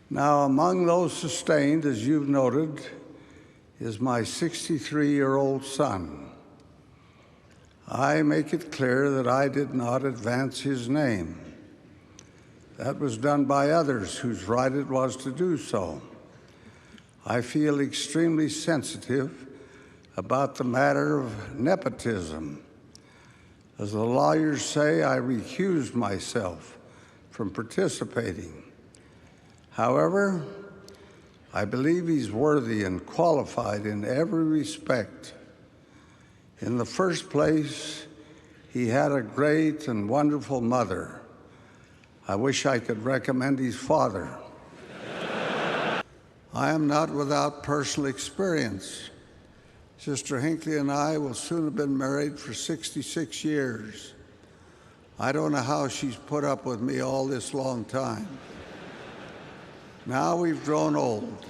Now, among those sustained, as you've noted, is my 63-year-old son. I make it clear that I did not advance his name. That was done by others whose right it was to do so. I feel extremely sensitive about the matter of nepotism. As the lawyers say, I recused myself from participating. However, I believe he's worthy and qualified in every respect. In the first place, he had a great and wonderful mother. I wish I could recommend his father. I am not without personal experience. Sister Hinckley and I will soon have been married for 66 years. I don't know how she's put up with me all this long time. Now we've grown old,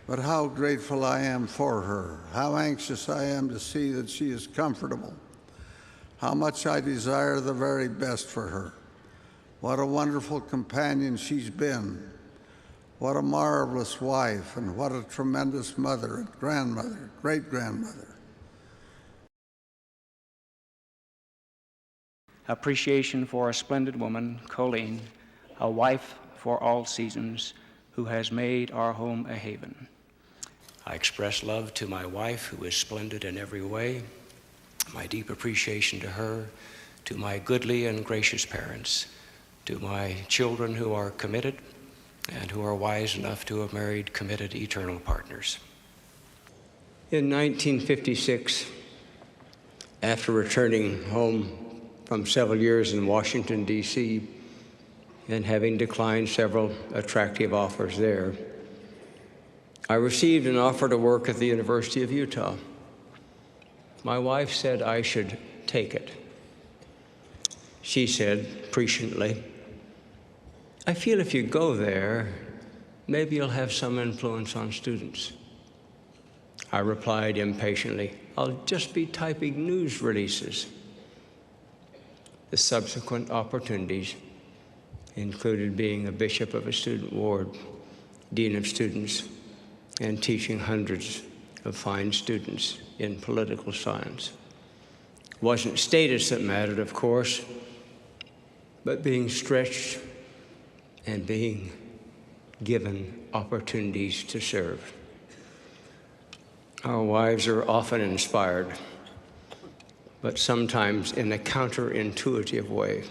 but how grateful I am for her, how anxious I am to see that she is comfortable, how much I desire the very best for her. What a wonderful companion she's been. What a marvelous wife, and what a tremendous mother and grandmother, great-grandmother. Appreciation for a splendid woman, Colleen, a wife for all seasons, who has made our home a haven. I express love to my wife, who is splendid in every way, my deep appreciation to her, to my goodly and gracious parents, to my children who are committed and who are wise enough to have married committed eternal partners. In 1956, after returning home from several years in Washington, D.C., and having declined several attractive offers there, I received an offer to work at the University of Utah. My wife said I should take it. She said, presciently, "I feel if you go there, maybe you'll have some influence on students." I replied impatiently, "I'll just be typing news releases." The subsequent opportunities included being a bishop of a student ward, dean of students, and teaching hundreds of fine students in political science. It wasn't status that mattered, of course, but being stretched and being given opportunities to serve. Our wives are often inspired, but sometimes in a counterintuitive way.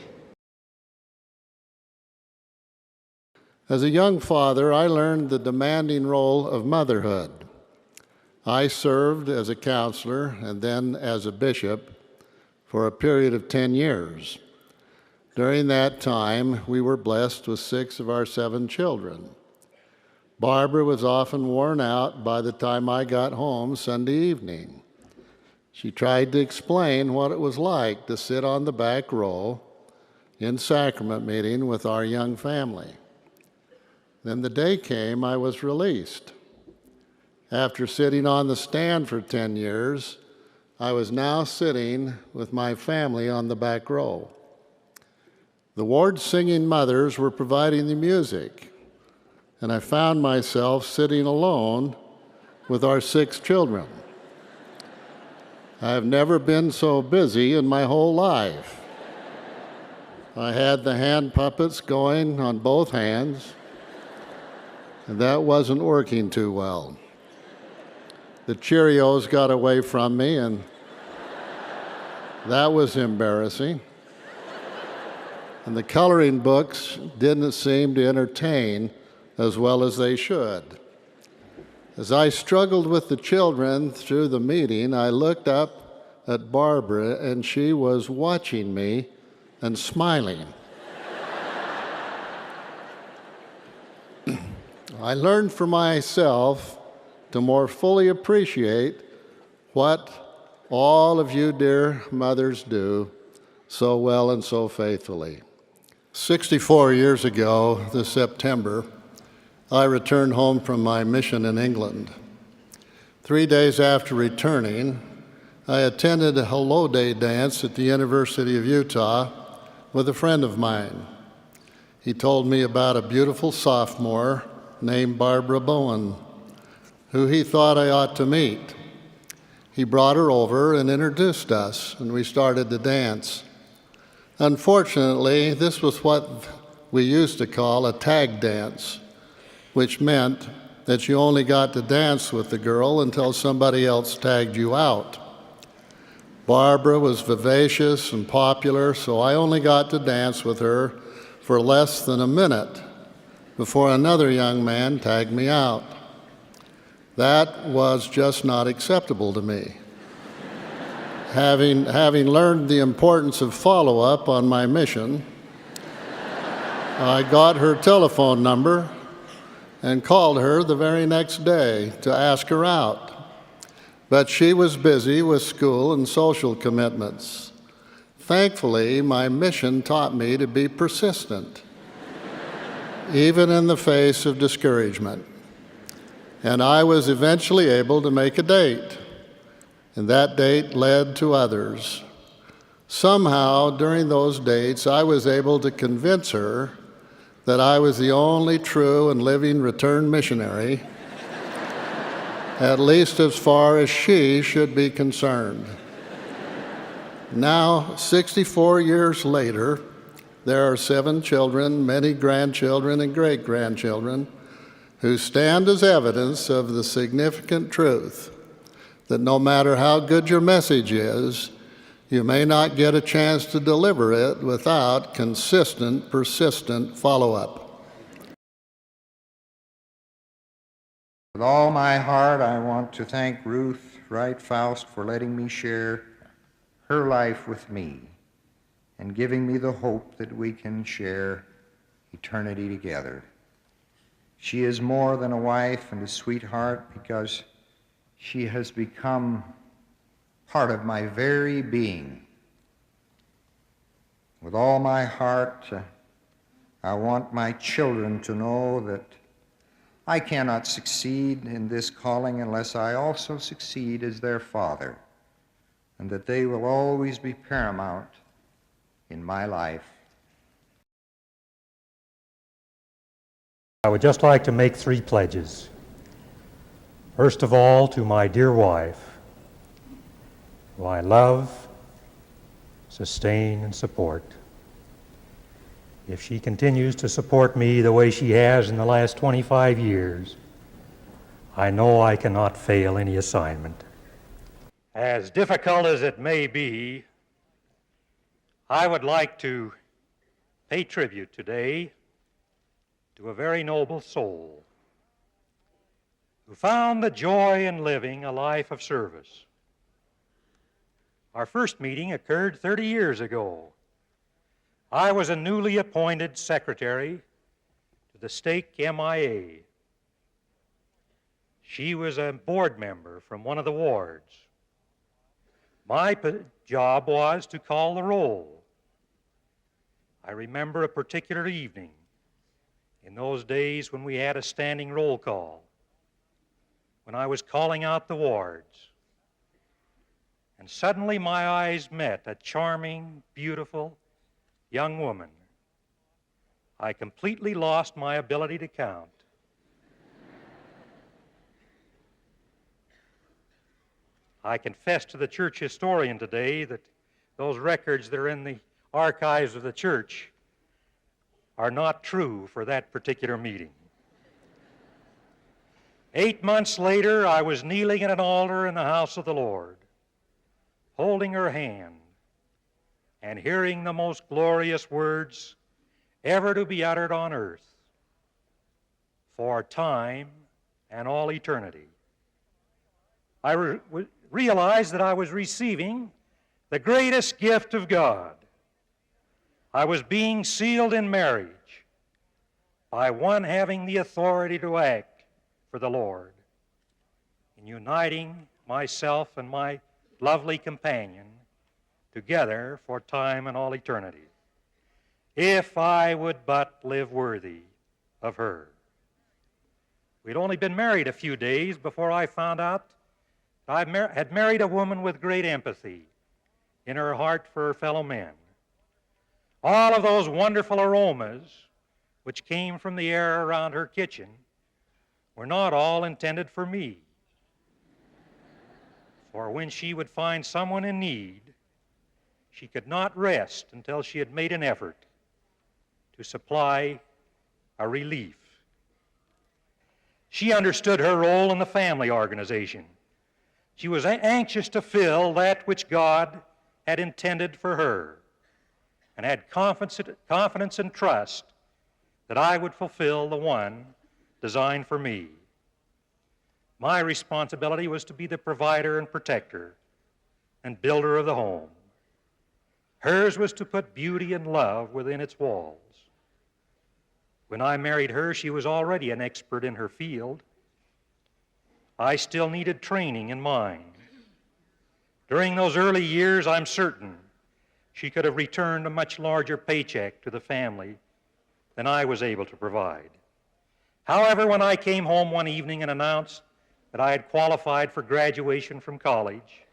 As a young father, I learned the demanding role of motherhood. I served as a counselor and then as a bishop for a period of 10 years. During that time, we were blessed with 6 of our 7 children. Barbara was often worn out by the time I got home Sunday evening. She tried to explain what it was like to sit on the back row in sacrament meeting with our young family. Then the day came I was released. After sitting on the stand for 10 years, I was now sitting with my family on the back row. The ward singing mothers were providing the music, and I found myself sitting alone with our 6 children. I have never been so busy in my whole life. I had the hand puppets going on both hands, and that wasn't working too well. The Cheerios got away from me, and that was embarrassing. And the coloring books didn't seem to entertain as well as they should. As I struggled with the children through the meeting, I looked up at Barbara, and she was watching me and smiling. I learned for myself to more fully appreciate what all of you dear mothers do so well and so faithfully. 64 years ago this September, I returned home from my mission in England. 3 days after returning, I attended a Hello Day dance at the University of Utah with a friend of mine. he told me about a beautiful sophomore named Barbara Bowen, who he thought I ought to meet. He brought her over and introduced us, and we started to dance. Unfortunately, this was what we used to call a tag dance, which meant that you only got to dance with the girl until somebody else tagged you out. Barbara was vivacious and popular, so I only got to dance with her for less than a minute before another young man tagged me out. That was just not acceptable to me. Having learned the importance of follow-up on my mission, I got her telephone number and called her the very next day to ask her out. But she was busy with school and social commitments. Thankfully, my mission taught me to be persistent, even in the face of discouragement. And I was eventually able to make a date, and that date led to others. Somehow, during those dates, I was able to convince her that I was the only true and living returned missionary, at least as far as she should be concerned. Now, 64 years later, there are 7 children, many grandchildren and great-grandchildren, who stand as evidence of the significant truth that no matter how good your message is, you may not get a chance to deliver it without consistent, persistent follow-up. With all my heart, I want to thank Ruth Wright Faust for letting me share her life with me and giving me the hope that we can share eternity together. She is more than a wife and a sweetheart because she has become part of my very being. With all my heart, I want my children to know that I cannot succeed in this calling unless I also succeed as their father, and that they will always be paramount in my life. I would just like to make 3 pledges. First of all, to my dear wife, who I love, sustain, and support. If she continues to support me the way she has in the last 25 years, I know I cannot fail any assignment. As difficult as it may be, I would like to pay tribute today to a very noble soul who found the joy in living a life of service. Our first meeting occurred 30 years ago. I was a newly appointed secretary to the stake MIA. She was a board member from one of the wards. My job was to call the roll. I remember a particular evening in those days when we had a standing roll call, when I was calling out the wards. And suddenly my eyes met a charming, beautiful young woman. I completely lost my ability to count. I confess to the church historian today that those records that are in the archives of the church are not true for that particular meeting. 8 months later, I was kneeling at an altar in the house of the Lord, holding her hand and hearing the most glorious words ever to be uttered on earth: for time and all eternity. I realized that I was receiving the greatest gift of God. I was being sealed in marriage by one having the authority to act for the Lord, in uniting myself and my lovely companion together for time and all eternity, if I would but live worthy of her. We'd only been married a few days before I found out I had married a woman with great empathy in her heart for her fellow men. All of those wonderful aromas which came from the air around her kitchen were not all intended for me. For when she would find someone in need, she could not rest until she had made an effort to supply a relief. She understood her role in the family organization. She was anxious to fill that which God had intended for her, and had confidence and trust that I would fulfill the one designed for me. My responsibility was to be the provider and protector and builder of the home. Hers was to put beauty and love within its walls. When I married her, she was already an expert in her field. I still needed training in mine. During those early years, I'm certain she could have returned a much larger paycheck to the family than I was able to provide. However, when I came home one evening and announced that I had qualified for graduation from college,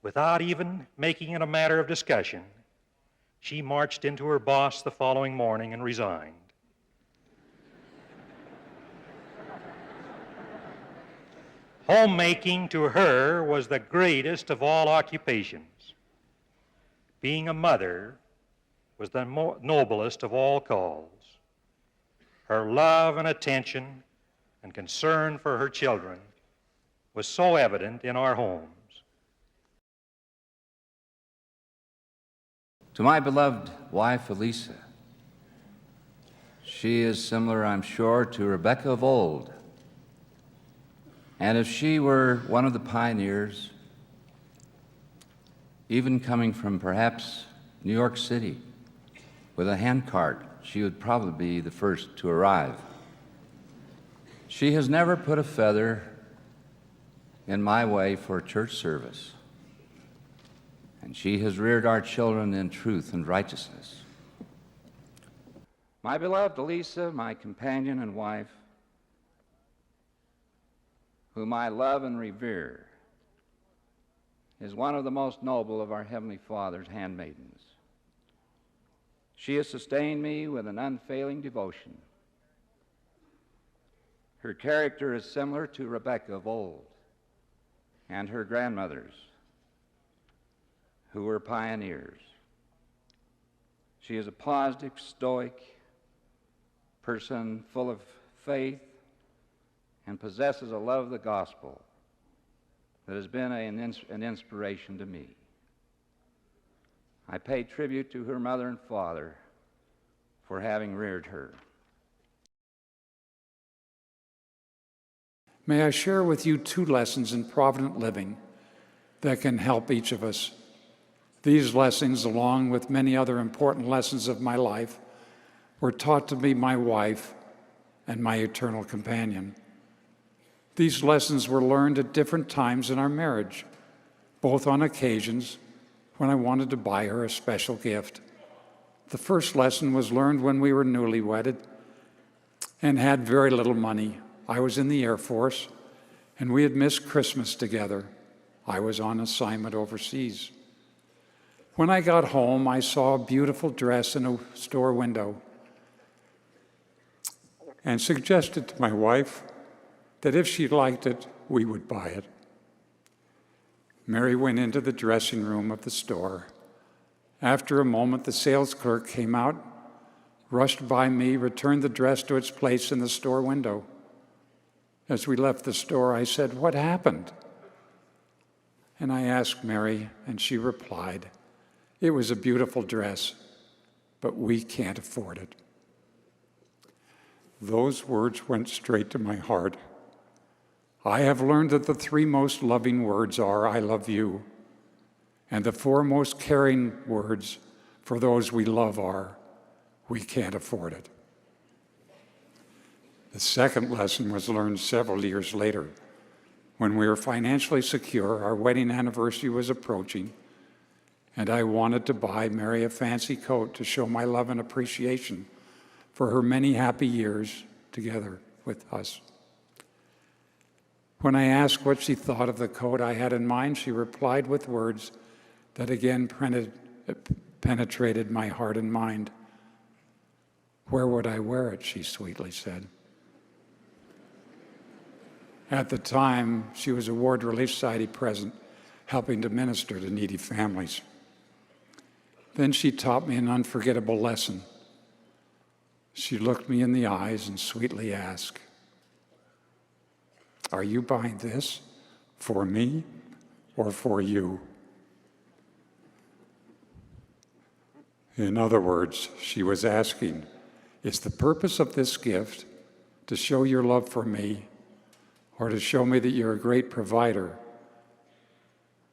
without even making it a matter of discussion, she marched into her boss the following morning and resigned. Homemaking to her was the greatest of all occupations. Being a mother was the noblest of all calls. Her love and attention and concern for her children was so evident in our homes. To my beloved wife, Elisa, she is similar, I'm sure, to Rebecca of old. And if she were one of the pioneers, even coming from perhaps New York City with a handcart, she would probably be the first to arrive. She has never put a feather in my way for church service, and she has reared our children in truth and righteousness. My beloved Elisa, my companion and wife, whom I love and revere, is one of the most noble of our Heavenly Father's handmaidens. She has sustained me with an unfailing devotion. Her character is similar to Rebecca of old and her grandmothers, who were pioneers. She is a positive, stoic person full of faith and possesses a love of the gospel that has been an inspiration to me. I pay tribute to her mother and father for having reared her. May I share with you 2 lessons in provident living that can help each of us. These lessons, along with many other important lessons of my life, were taught to me by my wife and my eternal companion. These lessons were learned at different times in our marriage, both on occasions when I wanted to buy her a special gift. The first lesson was learned when we were newly wedded and had very little money. I was in the Air Force, and we had missed Christmas together. I was on assignment overseas. When I got home, I saw a beautiful dress in a store window and suggested to my wife that if she liked it, we would buy it. Mary went into the dressing room of the store. After a moment, the sales clerk came out, rushed by me, returned the dress to its place in the store window. As we left the store, I said, "What happened?" And I asked Mary, and she replied, "It was a beautiful dress, but we can't afford it." Those words went straight to my heart. I have learned that the 3 most loving words are, "I love you," and the 4 most caring words for those we love are, "We can't afford it." The second lesson was learned several years later. When we were financially secure, our wedding anniversary was approaching, and I wanted to buy Mary a fancy coat to show my love and appreciation for her many happy years together with us. When I asked what she thought of the coat I had in mind, she replied with words that again penetrated my heart and mind. Where would I wear it, she sweetly said. At the time, she was a Ward Relief Society president, helping to minister to needy families. Then she taught me an unforgettable lesson. She looked me in the eyes and sweetly asked, "Are you buying this for me or for you?" In other words, she was asking, is the purpose of this gift to show your love for me, or to show me that you're a great provider,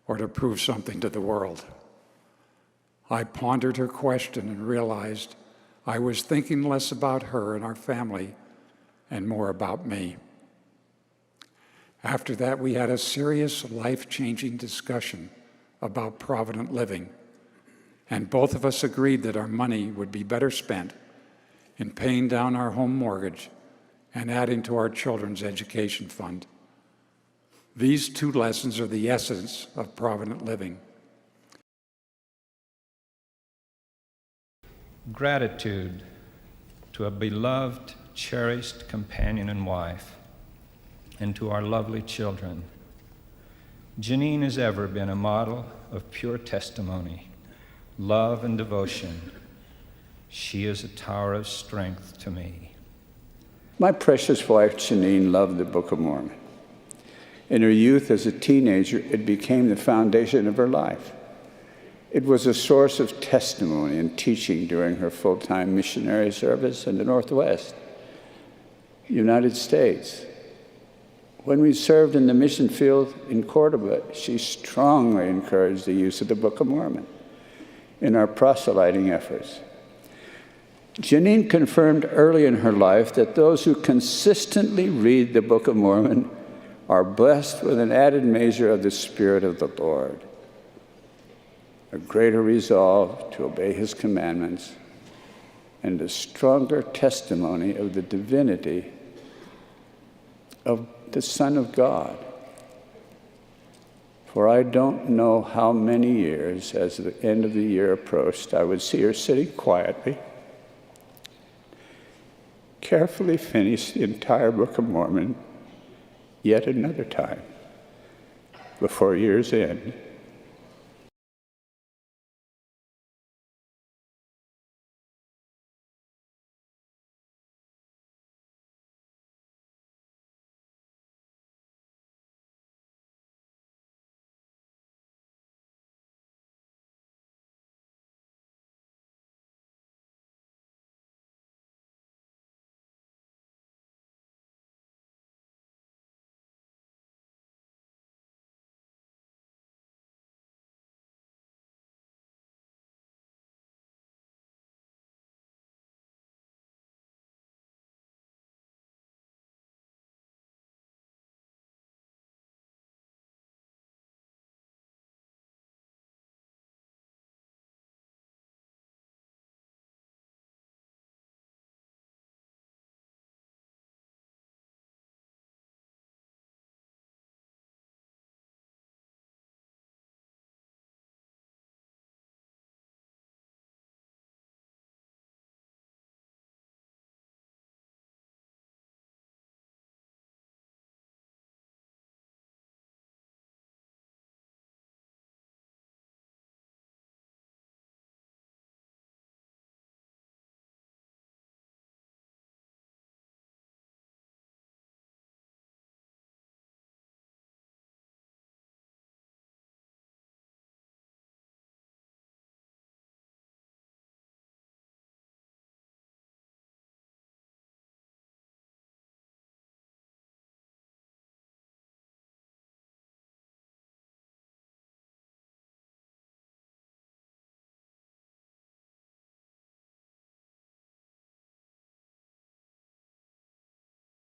or to prove something to the world? I pondered her question and realized I was thinking less about her and our family and more about me. After that, we had a serious, life-changing discussion about provident living, and both of us agreed that our money would be better spent in paying down our home mortgage and adding to our children's education fund. These two lessons are the essence of provident living. Gratitude to a beloved, cherished companion and wife, and to our lovely children. Janine has ever been a model of pure testimony, love, and devotion. She is a tower of strength to me. My precious wife, Janine, loved the Book of Mormon. In her youth as a teenager, it became the foundation of her life. It was a source of testimony and teaching during her full-time missionary service in the Northwest, United States. When we served in the mission field in Cordoba, she strongly encouraged the use of the Book of Mormon in our proselyting efforts. Janine confirmed early in her life that those who consistently read the Book of Mormon are blessed with an added measure of the Spirit of the Lord, a greater resolve to obey His commandments, and a stronger testimony of the divinity of the Son of God. For I don't know how many years, as the end of the year approached, I would see her sitting quietly, carefully finish the entire Book of Mormon yet another time before year's end,